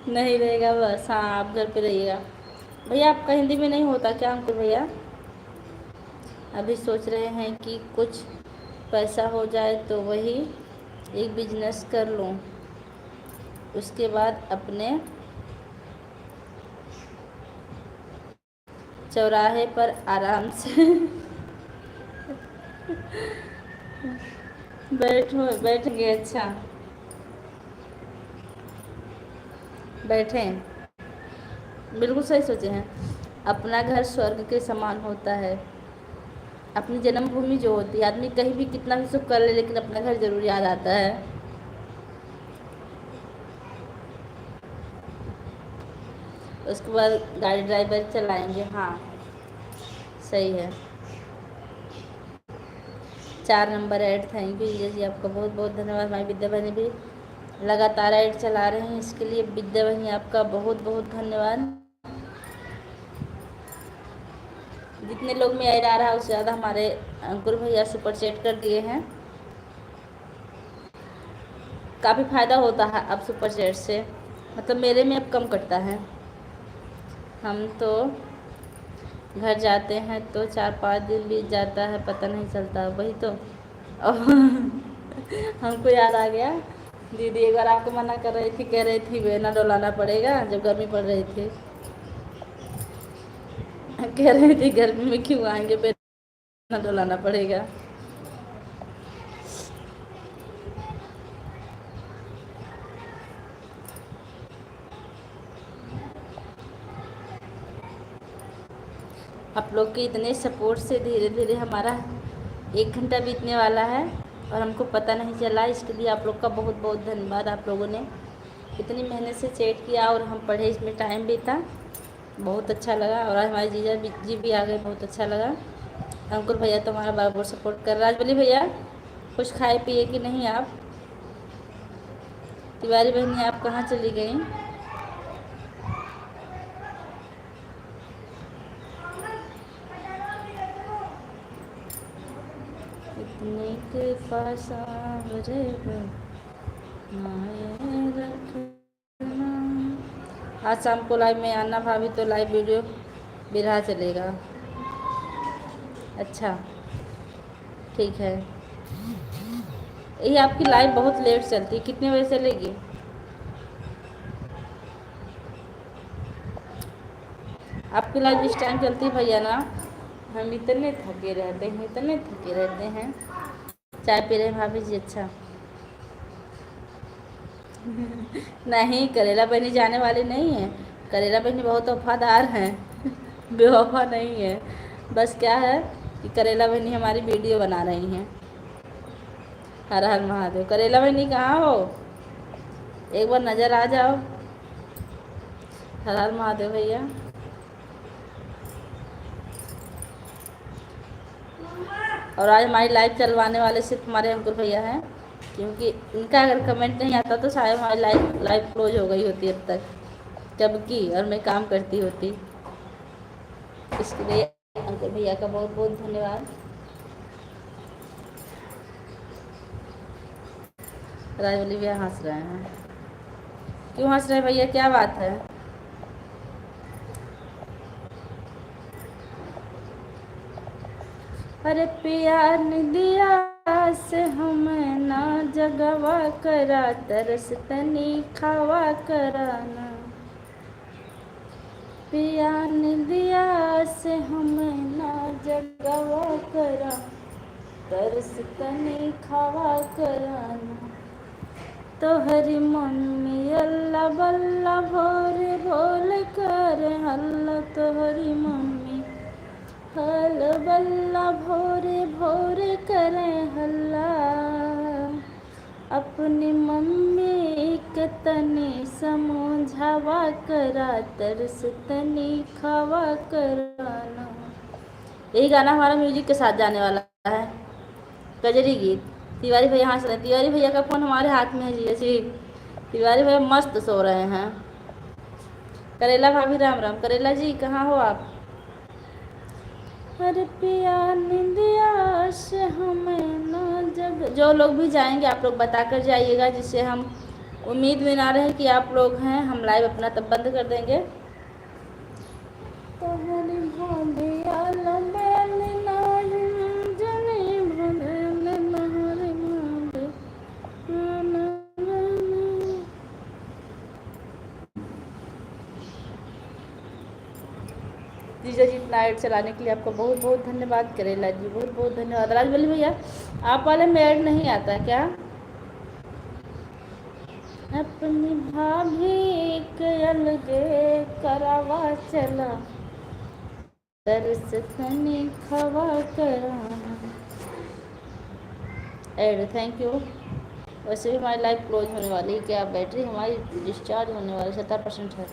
नहीं रहेगा बस। हाँ, आप घर पे रहिएगा। भैया आपका हिंदी में नहीं होता क्या अंकुर भैया? अभी सोच रहे हैं कि कुछ पैसा हो जाए तो वही एक बिजनेस कर लूँ, उसके बाद अपने चौराहे पर आराम से बैठ गए। अच्छा, बैठे, बिल्कुल सही सोचे हैं। अपना घर स्वर्ग के समान होता है। अपनी जन्मभूमि जो होती है, आदमी कहीं भी कितना भी सुख कर ले लेकिन अपना घर जरूर याद आता है। उसके बाद गाड़ी ड्राइवर चलाएंगे। हाँ, सही है। 4 number add, thank you Vijay ji, आपका बहुत बहुत धन्यवाद। हमारी विद्या बहनी भी लगातार ऐड चला रहे हैं, इसके लिए विद्या बहनी आपका बहुत बहुत धन्यवाद। जितने लोग में ऐड आ रहा है उससे ज़्यादा हमारे अंकुर भैया सुपर चैट कर दिए हैं। काफ़ी फ़ायदा होता है अब सुपर चैट से, मतलब मेरे में अब कम कटता है। हम तो घर जाते हैं तो 4-5 दिन बीत जाता है, पता नहीं चलता। वही तो हमको याद आ गया, दीदी एक बार आपको मना कर रही थी, कह रही थी बेना डोलाना पड़ेगा जब गर्मी पड़ रही थी। कह रही थी गर्मी में क्यों आएंगे, बेना डोलाना पड़ेगा। आप लोग के इतने सपोर्ट से धीरे धीरे हमारा 1 घंटा बीतने वाला है और हमको पता नहीं चला। इसके लिए आप लोग का बहुत बहुत धन्यवाद। आप लोगों ने इतनी मेहनत से चैट किया और हम पढ़े, इसमें टाइम भी था, बहुत अच्छा लगा। और आज हमारे जीजा जी भी आ गए, बहुत अच्छा लगा। अंकुर भैया तो हमारा बराबर सपोर्ट कर रहा है। राजबली भैया कुछ खाए पिए कि नहीं आप? तिवारी बहनी आप कहाँ चली गई? इतने के पास आज शाम को लाइव में आना भाभी, तो लाइव वीडियो बिरहा चलेगा। अच्छा, ठीक है। ये आपकी लाइव बहुत लेट चलती है, कितने बजे चलेगी? आपकी लाइव जिस टाइम चलती है भैया ना, हम इतने थके रहते हैं, इतने थके रहते हैं। चाय पी रहे हैं भाभी जी? अच्छा नहीं, करेला बहनी जाने वाली नहीं है। करेला बहनी बहुत वफादार हैं बेवफा नहीं है। बस क्या है कि करेला बहनी हमारी वीडियो बना रही हैं। हर हर महादेव। करेला बहनी कहाँ हो, एक बार नज़र आ जाओ। हर हर महादेव भैया। और आज हमारी लाइव चलवाने वाले सिर्फ हमारे अंकुर भैया हैं, क्योंकि इनका अगर कमेंट नहीं आता तो शायद हमारी लाइव क्लोज हो गई होती अब तक, कब की, और मैं काम करती होती। इसके लिए अंकुर भैया का बहुत बहुत धन्यवाद। राजवली भैया हंस रहे हैं, क्यों हंस रहे हैं भैया, क्या बात है? अरे प्यार दिया से हमें ना जगवा करा, तरस तनी खावा कराना। प्यार दिया से हमें ना जगावा करा, तरस तनी खावा कराना। तोहरी मम्मी अल्लाह बल्ला भोरे भोले करे हल्ला, तोहरी मम्मी हल बल्ला भोरे भोरे करे हल्ला। अपनी मम्मी के तनी समझावा करा, तरस तनी खावा कराना। यही गाना हमारा म्यूजिक के साथ जाने वाला है, कजरी गीत। तिवारी भैया हंस रहे हैं, तिवारी भैया का फ़ोन हमारे हाथ में है जी। ऐसे तिवारी भैया मस्त सो रहे हैं। करेला भाभी राम राम। करेला जी कहाँ हो आप? अरे पिया निंदिया से हमें ना जग। जो लोग भी जाएंगे आप लोग बता कर जाइएगा, जिससे हम उम्मीद में ना रहे कि आप लोग हैं। हम लाइव अपना तब बंद कर देंगे। तोहरी भाभिया लबेल नाही जनी भरेल नहरी भाभी। जीजा जी लाइट चलाने के लिए आपको बहुत बहुत धन्यवाद। करेला जी बहुत बहुत धन्यवाद। राजबली भैया आप वाले में ऐड नहीं आता क्या? अपनी भाभी के अलगे करावा चला, तरस तनी खावा कराना। Add thank you. वैसे भी हमारी लाइफ क्लोज होने वाली है, क्या बैटरी हमारी डिस्चार्ज होने वाली 70% है।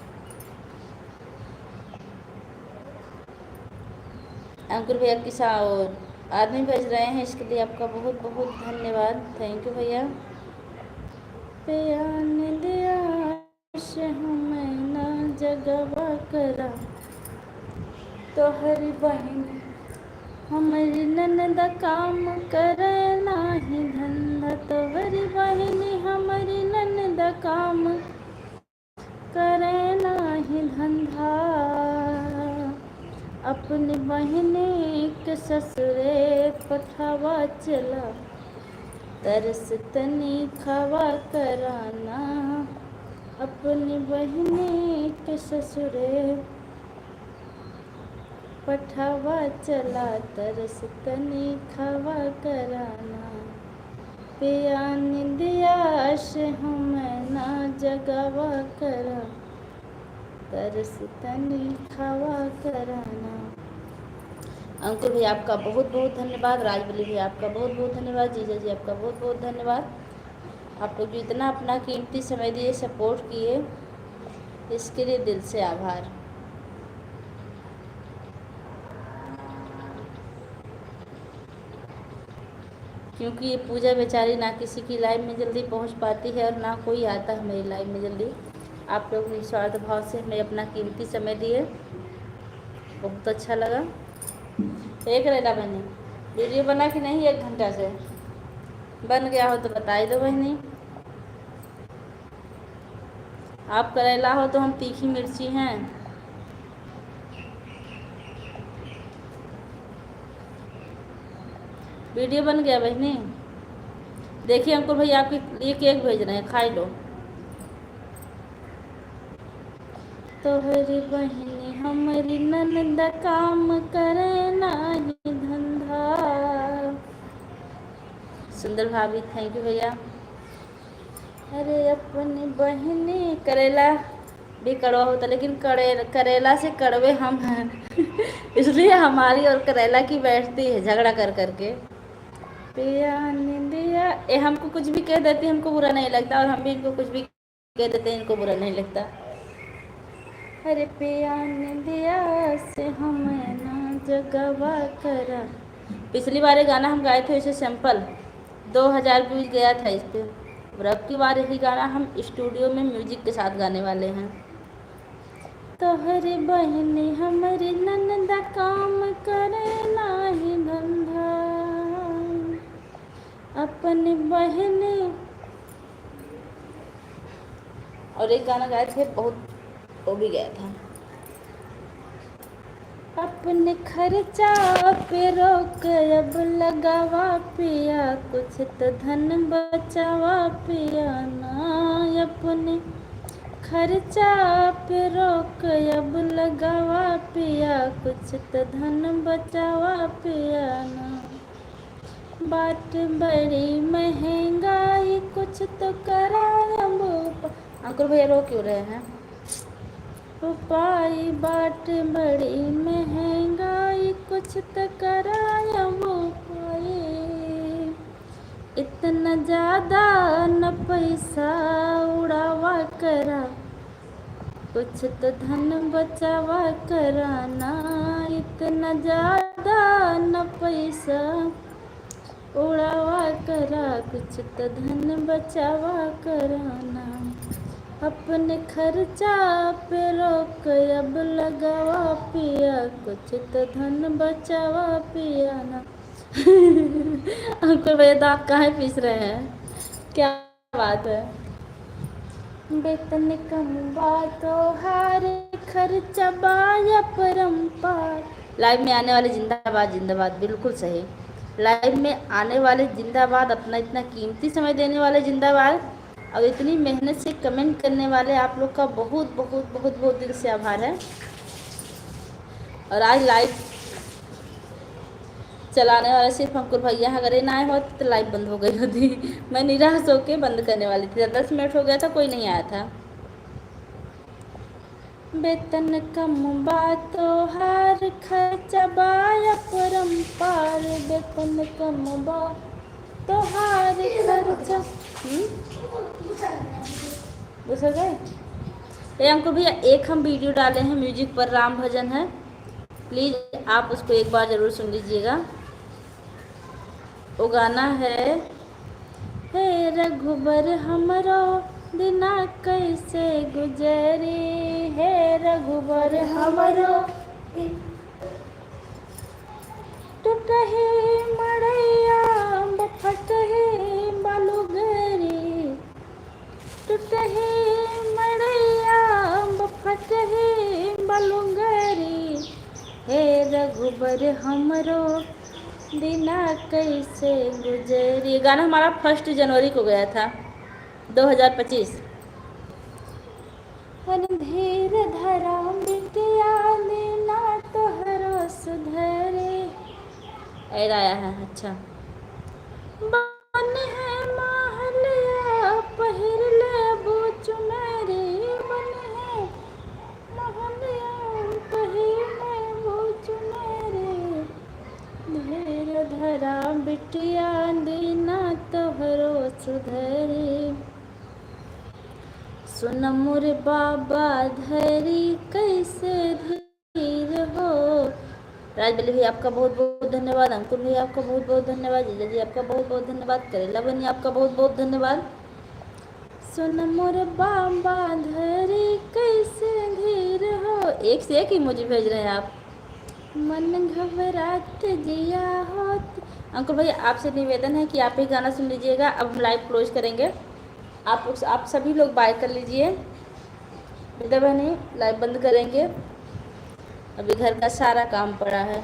अंकुर भैया किसा और आदमी भेज रहे हैं, इसके लिए आपका बहुत बहुत धन्यवाद। थैंक यू भैया। प्यान दिया से हमें ना जगवा करा, तोहरी बहन हमारी ननद काम करे नाही धंधा, तोहरी बहनी हमारी ननद काम करे नाही धंधा। अपनी बहनी के ससुरे पठावा चला, तरस तनी खावा कराना। अपनी बहनी के ससुरे पठावा चला, तरस तनी खावा कराना। पिया निंदिया से हमें ना जगावा करा, तरस तनी खावा कराना। अंकुर भैया आपका बहुत बहुत धन्यवाद। राजबली भैया आपका बहुत बहुत धन्यवाद। जीजा जी आपका बहुत बहुत धन्यवाद। आप लोग जो इतना अपना कीमती समय दिए, सपोर्ट किए, इसके लिए दिल से आभार। क्योंकि ये पूजा बेचारी ना किसी की लाइफ में जल्दी पहुंच पाती है और ना कोई आता है मेरी लाइफ में जल्दी। आप लोग निस्वार्थ भाव से हमें अपना कीमती समय दिए, बहुत अच्छा लगा। एक करेला बहनी वीडियो बना कि नहीं? 1 घंटा से बन गया हो तो बताई दो बहनी। आप करेला हो तो हम तीखी मिर्ची हैं। वीडियो बन गया बहनी? देखिए अंकुर भैया आपके लिए केक भेज रहे हैं, खाई लो। तोहरी बहनी हमारी ननद काम करे नाही धंधा। सुंदर भाभी थैंक यू भैया। अरे अपनी बहनी करेला भी कड़वा होता, लेकिन करेला से कड़वे हम हैं इसलिए हमारी और करेला की बैठती है झगड़ा कर करके। पिया निंदिया ये हमको कुछ भी कह देती, हमको बुरा नहीं लगता, और हम भी इनको कुछ भी कह देते हैं, इनको बुरा नहीं लगता। अरे पिया निंदिया से हमें ना जगवा करा। पिछली बार ये गाना हम गाए थे इसे सैंपल 2000 व्यूज गया था इस पर, और अब की बार यही गाना हम स्टूडियो में म्यूजिक के साथ गाने वाले हैं। तोहरी बहनी हमारी ननद काम करे नाही धंधा, अपनी बहनी। और एक गाना गाए थे बहुत, वो भी गया था। अपने खर्चा पे रोक अब लगावा पिया, कुछ तो धन बचावा पिया ना। अपने खर्चा पे रोक अब लगावा पिया, कुछ तो धन बचावा पिया ना। बात बड़ी महंगाई कुछ तो कराया अंकुर भैया रो क्यों रहे हैं? उपाय बाट बड़ी महंगाई कुछ तो कराया उपाय, इतना ज़्यादा न पैसा उड़ावा करा, कुछ तो धन बचावा कराना। इतना ज़्यादा न पैसा उड़ावा करा, कुछ तो धन बचावा कराना। अपने खर्चा पे रोक अब लगावा पिया, कुछ तो धन बचावा पिया ना। अंकुर भैया तो आप कहाँ पीस रहे हैं? क्या बात है? वेतन कम बातो हार खर्चा बाया परम्पार। लाइव में आने वाले जिंदाबाद जिंदाबाद, बिल्कुल सही। लाइव में आने वाले जिंदाबाद, अपना इतना कीमती समय देने वाले जिंदाबाद, और इतनी मेहनत से कमेंट करने वाले आप लोग का बहुत बहुत बहुत बहुत दिल से आभार है। और आज लाइव चलाने वाले सिर्फ अंकुर भैया, अगर ये ना आए होते तो लाइव बंद हो गई होती। मैं निराश होकर बंद करने वाली थी, 10 मिनट हो गया था, कोई नहीं आया था। वेतन कम बातो हार खर्चा बाया परम्पार, वेतन कम बातो हार खर्चा। बुझ गए? ये अंकुर भैया एक हम वीडियो डाले हैं म्यूजिक पर, राम भजन है, प्लीज़ आप उसको एक बार ज़रूर सुन लीजिएगा। वो गाना है, हे रघुबर हमरो दिना कैसे गुजरी, हे रघुबर हमरो टूटहे मड़ैया फटहे बालुगरी, टूटहे मड़ैया फटहे बालुगरी, हे रघुबर हमरो दिना कैसे गुजरी। गाना हमारा 1 जनवरी को गया था, 2025। धीर धरा बिटिया दिना तोहरो सुधरे, ऐड आया है। अच्छा, बन है महलिया पहिर ले चुनरी, बन है महलिया पहिर ले चुनरी, धीर धरा बिटिया दीना तोहरो सुधरी, सुन मोर बाबा धरी कैसे धीर हो। राज बल्ली भाई आपका बहुत बहुत धन्यवाद, अंकुर भाई आपका बहुत बहुत धन्यवाद, जीजा जी आपका बहुत बहुत धन्यवाद, करेला बनी आपका बहुत बहुत धन्यवाद। सुन मोर बाबा धरी कैसे धीर हो, एक से एक इमोजी भेज रहे हैं आप। मन घबरात जिया होत। अंकुर भाई आपसे निवेदन है कि आप ही गाना सुन लीजिएगा। अब हम लाइव क्लोज करेंगे, आप सभी लोग बाय कर लीजिए। विदा बहनी लाइव बंद करेंगे, अभी घर का सारा काम पड़ा है।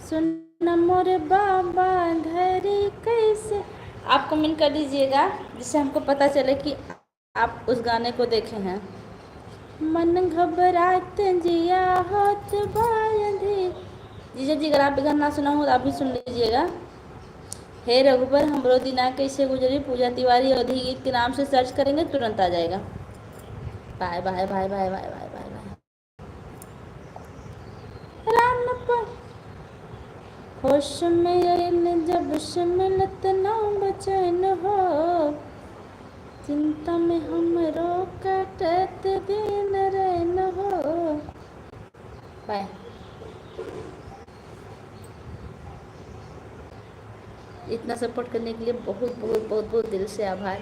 सुन मोरे बाबा धरी कैसे, आप कमेंट कर दीजिएगा जिससे हमको पता चले कि आप उस गाने को देखे हैं। मन घबरात जिया होत बायधी, जीजा जी अगर आप गाना सुना हो तो आप भी सुन लीजिएगा। हे रघुबर हमरो दिना कैसे गुजरी, पूजा तिवारी अवधि गीत के नाम से सर्च करेंगे तुरंत आ जाएगा। Bye bye bye bye bye bye bye bye. Ram पर होश में आइन जब से मिलत ना बचन हो, चिंता में हमरो कटत दिन रहन हो। बाय। इतना सपोर्ट करने के लिए बहुत बहुत बहुत बहुत दिल से आभार।